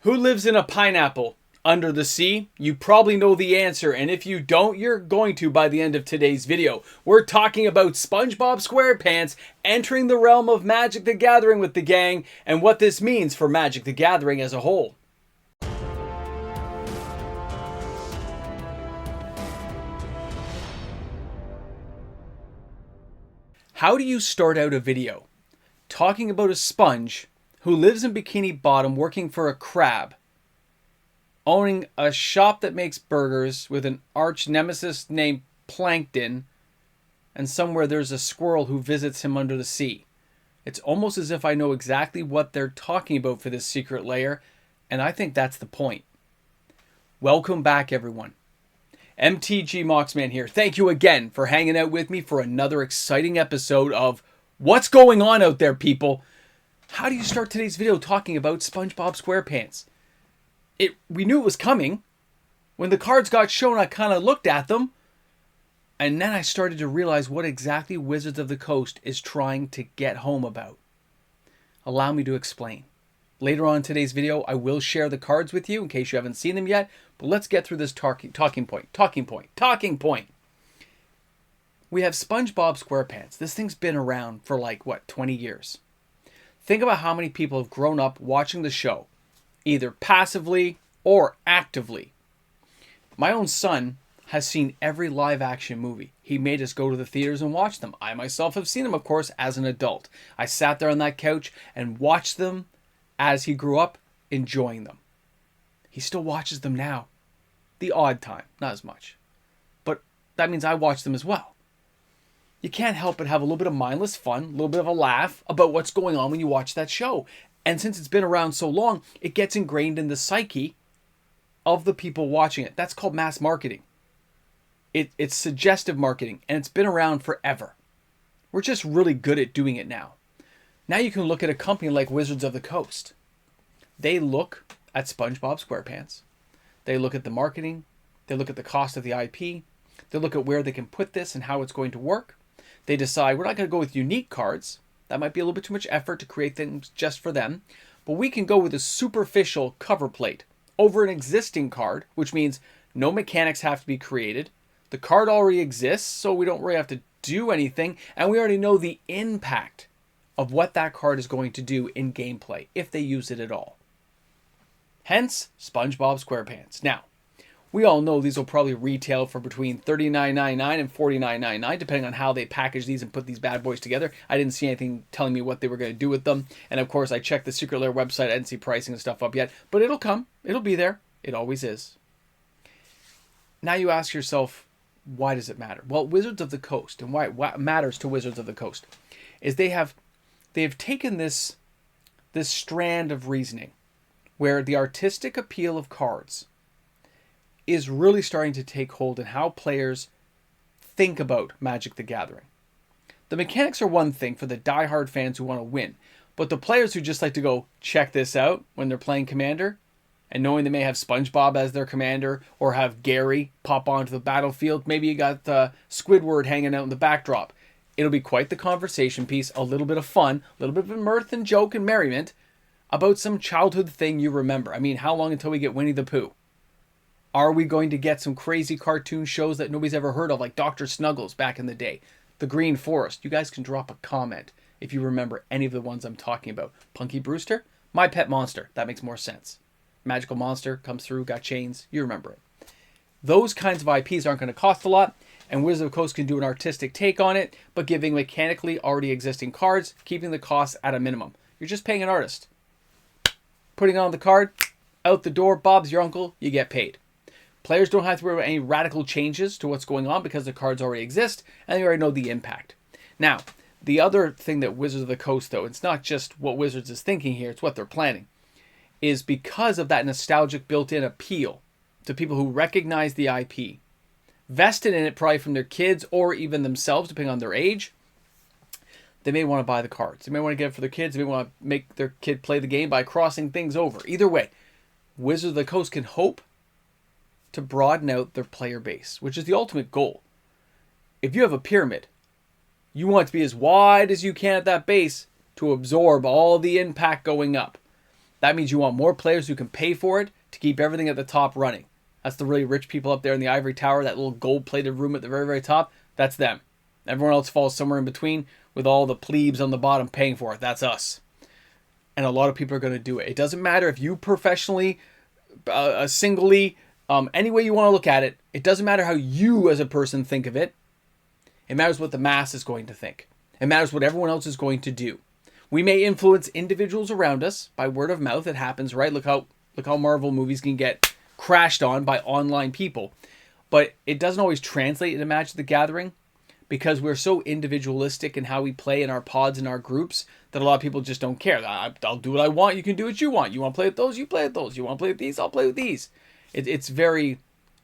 Who lives in a pineapple under the sea? You probably know the answer, and if you don't, you're going to by the end of today's video. We're talking about SpongeBob SquarePants entering the realm of Magic the Gathering with the gang, and what this means for Magic the Gathering as a whole. How do you start out a video talking about a sponge who lives in Bikini Bottom working for a crab, owning a shop that makes burgers with an arch nemesis named Plankton, and somewhere there's a squirrel who visits him under the sea? It's almost as if I know exactly what they're talking about for this secret lair, and I think that's the point. Welcome back, everyone. MTG Moxman here. Thank you again for hanging out with me for another exciting episode of What's Going On Out There, people? How do you start today's video talking about SpongeBob SquarePants? We knew it was coming. When the cards got shown, I kind of looked at them, and then I started to realize what exactly Wizards of the Coast is trying to get home about. Allow me to explain. Later on in today's video, I will share the cards with you in case you haven't seen them yet, but let's get through this talking point. We have SpongeBob SquarePants. This thing's been around for 20 years. Think about how many people have grown up watching the show, either passively or actively. My own son has seen every live action movie. He made us go to the theaters and watch them. I myself have seen them, of course, as an adult. I sat there on that couch and watched them as he grew up, enjoying them. He still watches them now. The odd time, not as much. But that means I watch them as well. You can't help but have a little bit of mindless fun, a little bit of a laugh about what's going on when you watch that show. And since it's been around so long, it gets ingrained in the psyche of the people watching it. That's called mass marketing. It's suggestive marketing, and it's been around forever. We're just really good at doing it now. Now you can look at a company like Wizards of the Coast. They look at SpongeBob SquarePants. They look at the marketing. They look at the cost of the IP. They look at where they can put this and how it's going to work. They decide, we're not going to go with unique cards. That might be a little bit too much effort to create things just for them. But we can go with a superficial cover plate over an existing card, which means no mechanics have to be created. The card already exists, so we don't really have to do anything. And we already know the impact of what that card is going to do in gameplay, if they use it at all. Hence, SpongeBob SquarePants. Now, we all know these will probably retail for between $39.99 and $49.99, depending on how they package these and put these bad boys together. I didn't see anything telling me what they were going to do with them. And of course, I checked the Secret Lair website. I didn't see pricing and stuff up yet. But it'll come. It'll be there. It always is. Now you ask yourself, why does it matter? Well, Wizards of the Coast, and why what matters to Wizards of the Coast, is they have taken this strand of reasoning where the artistic appeal of cards is really starting to take hold in how players think about Magic the Gathering. The mechanics are one thing for the diehard fans who want to win, but the players who just like to go check this out when they're playing Commander, and knowing they may have SpongeBob as their commander, or have Gary pop onto the battlefield, maybe you got Squidward hanging out in the backdrop. It'll be quite the conversation piece, a little bit of fun, a little bit of mirth and joke and merriment about some childhood thing you remember. I mean, how long until we get Winnie the Pooh? Are we going to get some crazy cartoon shows that nobody's ever heard of, like Dr. Snuggles back in the day? The Green Forest. You guys can drop a comment if you remember any of the ones I'm talking about. Punky Brewster? My Pet Monster. That makes more sense. Magical Monster comes through, got chains. You remember it. Those kinds of IPs aren't going to cost a lot, and Wizards of the Coast can do an artistic take on it, but giving mechanically already existing cards, keeping the costs at a minimum. You're just paying an artist. Putting on the card, out the door, Bob's your uncle, you get paid. Players don't have to worry about any radical changes to what's going on because the cards already exist, and they already know the impact. Now, the other thing that Wizards of the Coast, though, it's not just what Wizards is thinking here, it's what they're planning, is because of that nostalgic built-in appeal to people who recognize the IP, vested in it probably from their kids or even themselves, depending on their age, they may want to buy the cards. They may want to get it for their kids. They may want to make their kid play the game by crossing things over. Either way, Wizards of the Coast can hope to broaden out their player base, which is the ultimate goal. If you have a pyramid, you want it to be as wide as you can at that base to absorb all the impact going up. That means you want more players who can pay for it to keep everything at the top running. That's the really rich people up there in the ivory tower, that little gold-plated room at the very, very top. That's them. Everyone else falls somewhere in between with all the plebes on the bottom paying for it. That's us. And a lot of people are going to do it. It doesn't matter if you professionally, singly, any way you want to look at it. It doesn't matter how you as a person think of it. It matters what the mass is going to think. It matters what everyone else is going to do. We may influence individuals around us by word of mouth. It happens, right? Look how Marvel movies can get crashed on by online people. But it doesn't always translate into Magic the Gathering because we're so individualistic in how we play in our pods and our groups that a lot of people just don't care. I'll do what I want. You can do what you want. You want to play with those? You play with those. You want to play with these? I'll play with these. It's very,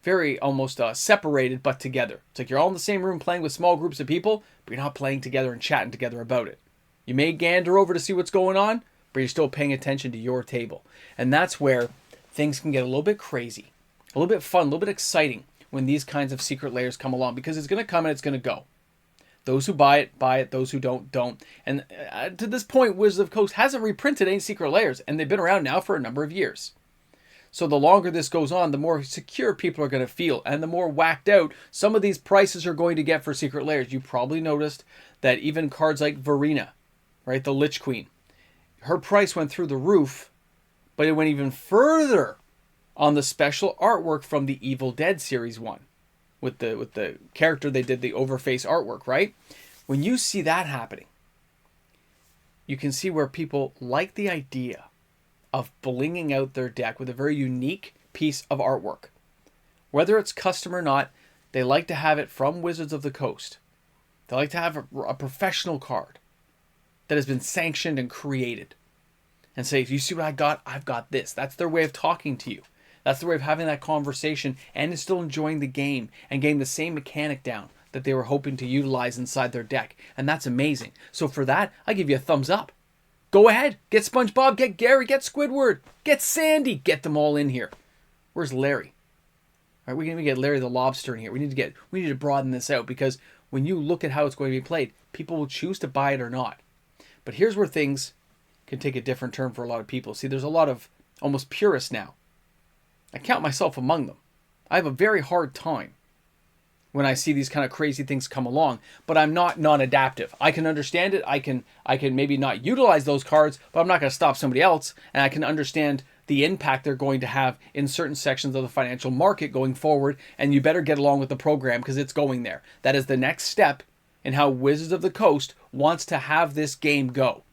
very almost separated but together. It's like you're all in the same room playing with small groups of people, but you're not playing together and chatting together about it. You may gander over to see what's going on, but you're still paying attention to your table. And that's where things can get a little bit crazy, a little bit fun, a little bit exciting when these kinds of secret layers come along, because it's going to come and it's going to go. Those who buy it, buy it. Those who don't, don't. And to this point, Wizards of the Coast hasn't reprinted any secret layers, and they've been around now for a number of years. So the longer this goes on, the more secure people are going to feel, and the more whacked out some of these prices are going to get for secret layers. You probably noticed that even cards like Verena, right, the Lich Queen, her price went through the roof, but it went even further on the special artwork from the Evil Dead Series 1. With the character they did the overface artwork, right? When you see that happening, you can see where people like the idea of blinging out their deck with a very unique piece of artwork. Whether it's custom or not, they like to have it from Wizards of the Coast. They like to have a professional card that has been sanctioned and created. And say, if you see what I got, I've got this. That's their way of talking to you. That's the way of having that conversation and still enjoying the game and getting the same mechanic down that they were hoping to utilize inside their deck. And that's amazing. So for that, I give you a thumbs up. Go ahead. Get SpongeBob, get Gary, get Squidward, get Sandy. Get them all in here. Where's Larry? All right, we can even get Larry the Lobster in here. We need to broaden this out, because when you look at how it's going to be played, people will choose to buy it or not. But here's where things can take a different turn for a lot of people. See, there's a lot of almost purists now. I count myself among them. I have a very hard time when I see these kind of crazy things come along, but I'm not non-adaptive. I can understand it. I can maybe not utilize those cards, but I'm not going to stop somebody else, and I can understand the impact they're going to have in certain sections of the financial market going forward, and you better get along with the program because it's going there. That is the next step in how Wizards of the Coast wants to have this game go.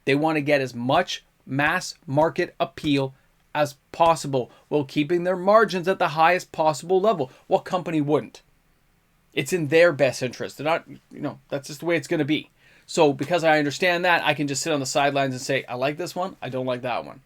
They want to get as much mass market appeal as possible while keeping their margins at the highest possible level. What company wouldn't? It's in their best interest. They're not, that's just the way it's going to be. So because I understand that, I can just sit on the sidelines and say, I like this one, I don't like that one.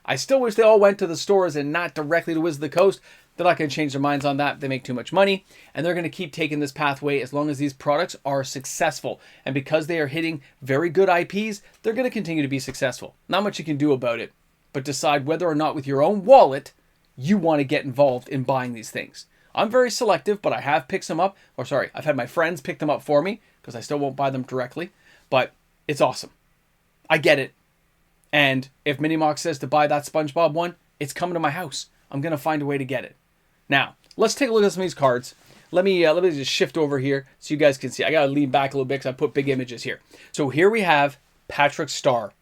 I still wish they all went to the stores and not directly to Wizards of the Coast. They're not going to change their minds on that. They make too much money, and they're going to keep taking this pathway as long as these products are successful. And because they are hitting very good IPs, they're going to continue to be successful. Not much you can do about it, but decide whether or not with your own wallet you want to get involved in buying these things. I'm very selective, but I have picked some up. I've had my friends pick them up for me because I still won't buy them directly. But it's awesome. I get it. And if Minimox says to buy that SpongeBob one, it's coming to my house. I'm going to find a way to get it. Now, let's take a look at some of these cards. Let me just shift over here so you guys can see. I got to lean back a little bit because I put big images here. So here we have Patrick Star.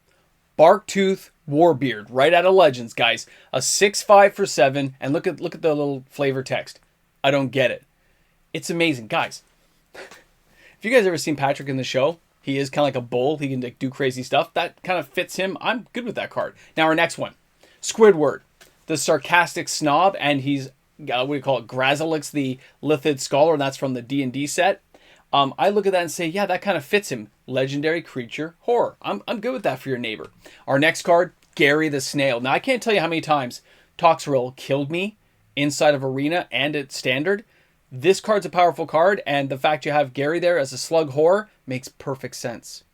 Barktooth Warbeard, right out of Legends, guys. A 6/5 for 7, and look at the little flavor text. I don't get it. It's amazing, guys. If you guys ever seen Patrick in the show, he is kind of like a bull. He can do crazy stuff. That kind of fits him. I'm good with that card. Now our next one, Squidward, the sarcastic snob, and he's what do you call it? Grazilix, the Lithid Scholar, and that's from the D&D set. I look at that and say, yeah, that kind of fits him. Legendary creature horror. I'm good with that for your neighbor. Our next card, Gary the Snail. Now, I can't tell you how many times Toxrill killed me inside of Arena and at Standard. This card's a powerful card, and the fact you have Gary there as a slug horror makes perfect sense.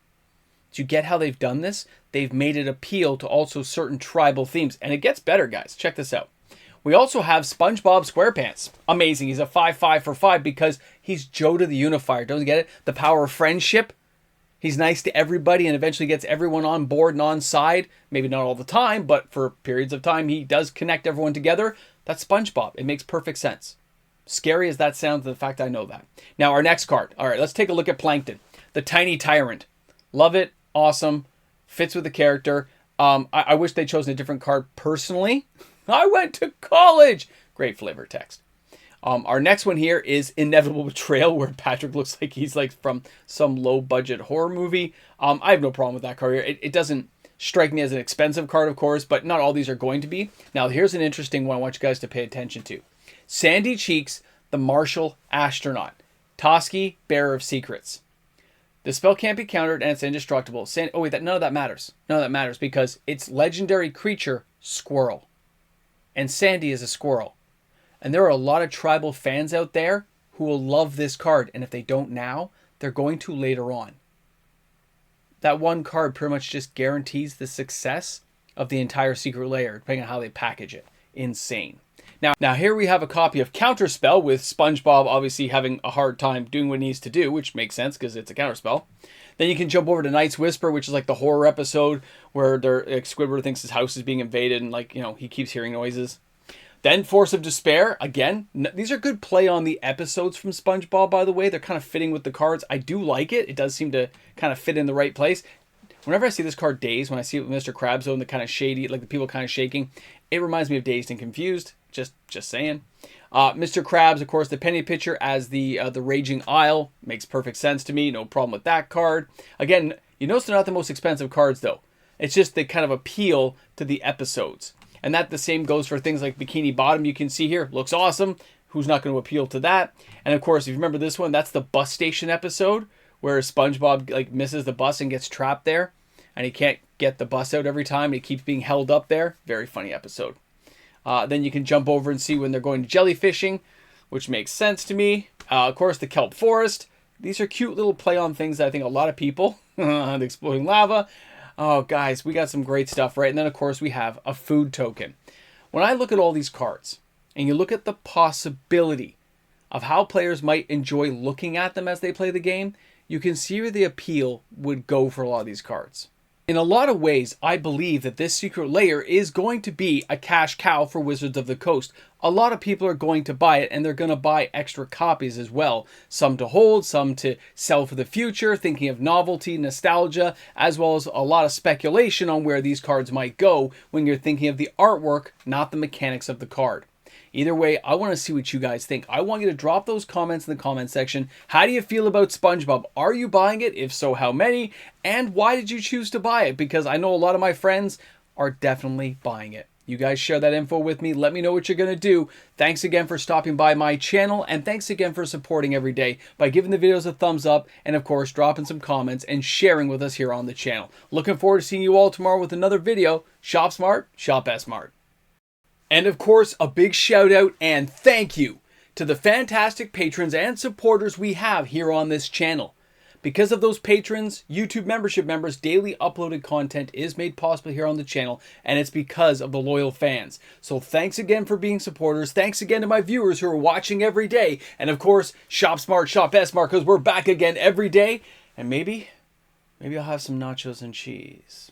Do you get how they've done this? They've made it appeal to also certain tribal themes, and it gets better, guys. Check this out. We also have SpongeBob SquarePants. Amazing. He's a 5/5 for 5 because he's Joe to the Unifier. Don't you get it? The power of friendship. He's nice to everybody and eventually gets everyone on board and on side. Maybe not all the time, but for periods of time, he does connect everyone together. That's SpongeBob. It makes perfect sense. Scary as that sounds, the fact I know that. Now, our next card. All right, let's take a look at Plankton. The Tiny Tyrant. Love it. Awesome. Fits with the character. I wish they'd chosen a different card personally. I went to college. Great flavor text. Our next one here is Inevitable Betrayal, where Patrick looks like he's like from some low-budget horror movie. I have no problem with that card here. It doesn't strike me as an expensive card, of course, but not all these are going to be. Now, here's an interesting one I want you guys to pay attention to. Sandy Cheeks, the Martial Astronaut. Toski, Bearer of Secrets. The spell can't be countered and it's indestructible. None of that matters. None of that matters because it's legendary creature, Squirrel. And Sandy is a squirrel. And there are a lot of tribal fans out there who will love this card. And if they don't now, they're going to later on. That one card pretty much just guarantees the success of the entire Secret Lair, depending on how they package it. Insane. Now here we have a copy of Counterspell with SpongeBob obviously having a hard time doing what he needs to do, which makes sense because it's a counterspell. Then you can jump over to Night's Whisper, which is like the horror episode where Squidward thinks his house is being invaded and he keeps hearing noises. Then Force of Despair, again, these are good play on the episodes from SpongeBob, by the way. They're kind of fitting with the cards. I do like it. It does seem to kind of fit in the right place. Whenever I see this card Dazed, when I see it with Mr. Krabs and the kind of shady, like the people kind of shaking, it reminds me of Dazed and Confused. Just saying. Mr. Krabs, of course, the Penny Pitcher as the Raging Isle. Makes perfect sense to me. No problem with that card. Again, you notice they're not the most expensive cards, though. It's just they kind of appeal to the episodes. And that the same goes for things like Bikini Bottom. You can see here, looks awesome. Who's not going to appeal to that? And of course, if you remember this one, that's the bus station episode where SpongeBob misses the bus and gets trapped there. And he can't get the bus out every time. And he keeps being held up there. Very funny episode. Then you can jump over and see when they're going jellyfishing, which makes sense to me. Of course, the Kelp Forest. These are cute little play on things that I think a lot of people, the Exploding Lava. Oh, guys, we got some great stuff, right? And then, of course, we have a food token. When I look at all these cards, and you look at the possibility of how players might enjoy looking at them as they play the game, you can see where the appeal would go for a lot of these cards. In a lot of ways, I believe that this Secret Lair is going to be a cash cow for Wizards of the Coast. A lot of people are going to buy it, and they're going to buy extra copies as well. Some to hold, some to sell for the future, thinking of novelty, nostalgia, as well as a lot of speculation on where these cards might go when you're thinking of the artwork, not the mechanics of the card. Either way, I want to see what you guys think. I want you to drop those comments in the comment section. How do you feel about SpongeBob? Are you buying it? If so, how many? And why did you choose to buy it? Because I know a lot of my friends are definitely buying it. You guys share that info with me. Let me know what you're going to do. Thanks again for stopping by my channel. And thanks again for supporting every day by giving the videos a thumbs up. And of course, dropping some comments and sharing with us here on the channel. Looking forward to seeing you all tomorrow with another video. Shop smart, shop S-Mart. And of course, a big shout out and thank you to the fantastic patrons and supporters we have here on this channel. Because of those patrons, YouTube membership members, daily uploaded content is made possible here on the channel, and it's because of the loyal fans. So thanks again for being supporters. Thanks again to my viewers who are watching every day. And of course, shop smart, shop S-Mart, because we're back again every day. And maybe I'll have some nachos and cheese.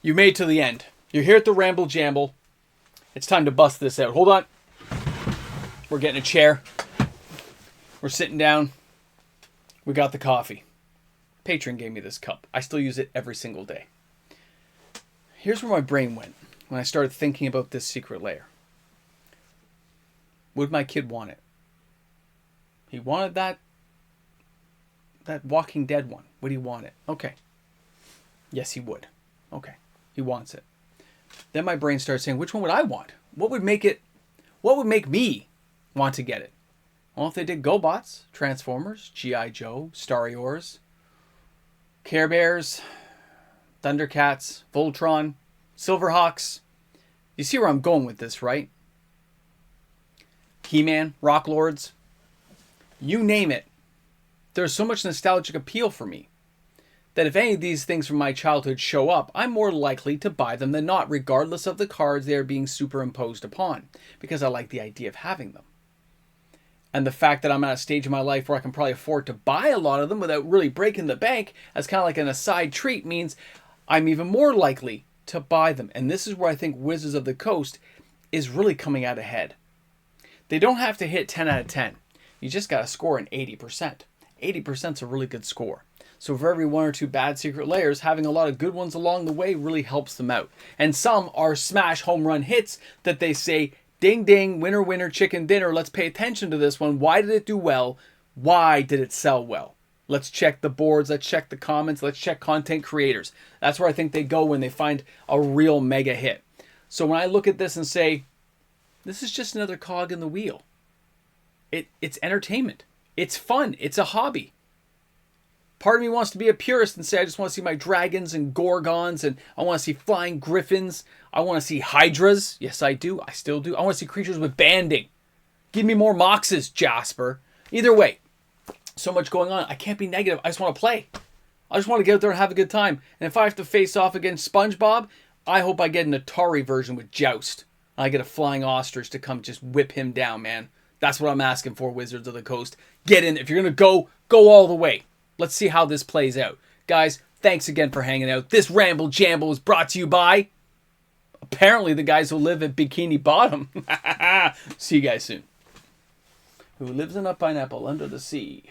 You made it to the end. You're here at the Ramble Jamble. It's time to bust this out. Hold on. We're getting a chair. We're sitting down. We got the coffee. Patron gave me this cup. I still use it every single day. Here's where my brain went when I started thinking about this Secret Lair. Would my kid want it? He wanted that Walking Dead one. Would he want it? Okay. Yes, he would. Okay. He wants it. Then my brain started saying, which one would I want? What would make me want to get it? Well, if they did GoBots, Transformers, G.I. Joe, Star Wars, Care Bears, Thundercats, Voltron, Silverhawks. You see where I'm going with this, right? He-Man, Rock Lords. You name it. There's so much nostalgic appeal for me that if any of these things from my childhood show up, I'm more likely to buy them than not, regardless of the cards they are being superimposed upon, because I like the idea of having them. And the fact that I'm at a stage in my life where I can probably afford to buy a lot of them without really breaking the bank as kind of like an aside treat means I'm even more likely to buy them. And this is where I think Wizards of the Coast is really coming out ahead. They don't have to hit 10 out of 10. You just got to score an 80%. 80% is a really good score. So for every 1 or 2 bad secret layers, having a lot of good ones along the way really helps them out. And some are smash home run hits that they say, ding ding, winner winner, chicken dinner. Let's pay attention to this one. Why did it do well? Why did it sell well? Let's check the boards. Let's check the comments. Let's check content creators. That's where I think they go when they find a real mega hit. So when I look at this and say, this is just another cog in the wheel. It's entertainment. It's fun. It's a hobby. Part of me wants to be a purist and say, I just want to see my dragons and gorgons, and I want to see flying griffins. I want to see hydras. Yes, I do. I still do. I want to see creatures with banding. Give me more moxes, Jasper. Either way, so much going on. I can't be negative. I just want to play. I just want to get out there and have a good time. And if I have to face off against SpongeBob, I hope I get an Atari version with Joust. I get a flying ostrich to come just whip him down, man. That's what I'm asking for, Wizards of the Coast. Get in. If you're going to go all the way. Let's see how this plays out. Guys, thanks again for hanging out. This Ramble Jamble is brought to you by, apparently, the guys who live at Bikini Bottom. See you guys soon. Who lives in a pineapple under the sea.